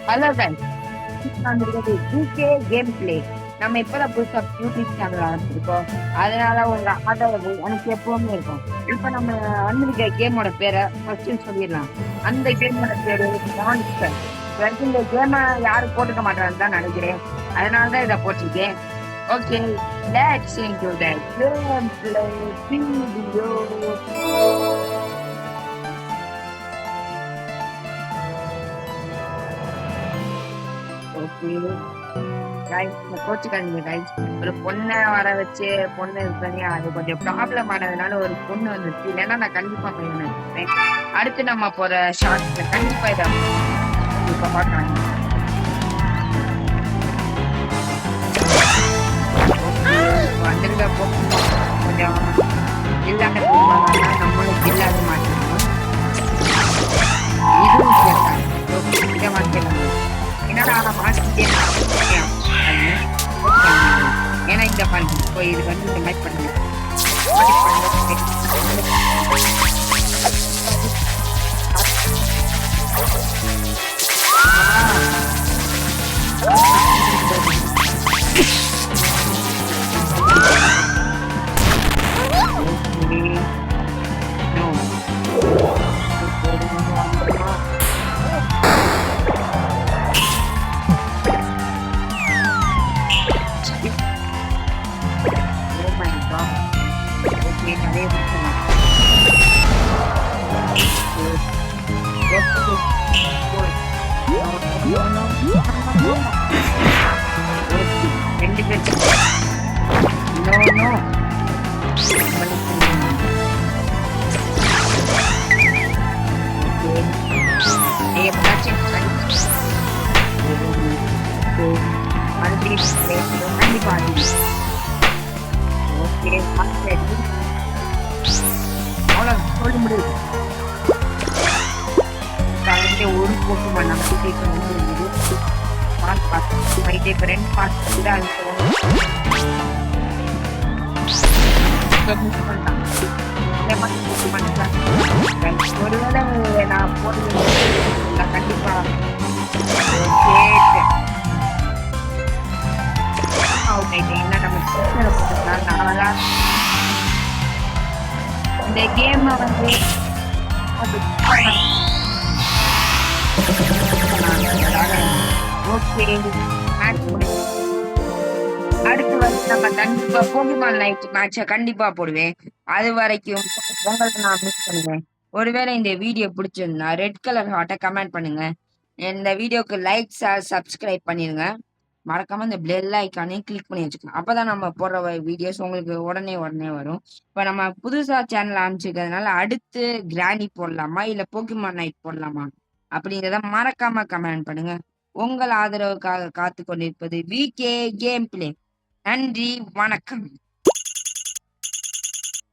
Hello guys, வந்திருக்கிறது GK game play. நம்ம இப்பதான் புதுசா யூடியூப் சேனல் ஆரம்பிச்சிருக்கோம். அதனால உங்க ஆதரவு எனக்கு எப்பவுமே இருக்கும். இப்ப நம்ம வந்திருக்க கேமோட பேரை ஃபர்ஸ்ட் சொல்லிடலாம். அந்த கேமோட பேரு மான்ஸ்டர். இந்த கேமை யாரும் போட்டுக்க மாட்டாங்கன்னு தான் நினைக்கிறேன். அதனாலதான் இதை போட்டிருக்கேன். Okay, let's into the game play video. Okay guys, கோச்சுக்காதீங்க கைஸ். ஒரு பொண்ணை வர வச்சு பொண்ணு இது பண்ணி அது கொஞ்சம் ப்ராப்ளம் ஆனதுனால ஒரு பொண்ணு வந்துச்சு. இல்லைன்னா நான் கண்டிப்பா பையன் வச்சிருப்பேன். அடுத்து நம்ம போற ஷார்ட்ஸ்ல கண்டிப்பா இதை இப்ப பார்க்கலாம். வந்திருக்க கொஞ்சம் இல்லாத பொண்ணு நம்மளும் இல்லாத மாட்டோம். இதுவும் கேட்காங்க இதை மாற்றிடலாம். என்னடா மாற்றிட்டே ஏன்னா இந்த பண்ணு இப்போ இது வந்து இந்த மாதிரி பண்ணுங்க. ரெண்டு பேர் கண்டிப்பா ஓகே அவ்வளோ சொல்ல முடியாது. ஒரு போட்டு நம்ம இப்போ ரெண்டு பார்த்து தான் ஒருவேளை நான் போடுறது கண்டிப்பா இந்த கேம் வந்து அடுத்து வந்து நம்ம கண்டிப்பா போகிமான் நைட் மேட்ச கண்டிப்பா போடுவேன். அது வரைக்கும் உங்களுக்கு நான் மிஸ் பண்ணுவேன். ஒருவேளை இந்த வீடியோ பிடிச்சிருந்தா ரெட் கலர் ஹார்ட்டை கமெண்ட் பண்ணுங்க. இந்த வீடியோக்கு லைக் சப்ஸ்கிரைப் பண்ணிருங்க. மறக்காம இந்த பெல் ஐக்கானையும் கிளிக் பண்ணி வச்சுக்கோங்க. அப்பதான் நம்ம போடுற வீடியோஸ் உங்களுக்கு உடனே வரும். இப்ப நம்ம புதுசா சேனல் ஆரம்பிச்சிருக்கிறதுனால அடுத்து கிராணி போடலாமா இல்ல போகிமான் நைட் போடலாமா அப்படிங்கிறத மறக்காம கமெண்ட் பண்ணுங்க. உங்கள் ஆதரவுக்காக காத்து கொண்டிருப்பது விகே கேம் பிளே. நன்றி, வணக்கம்.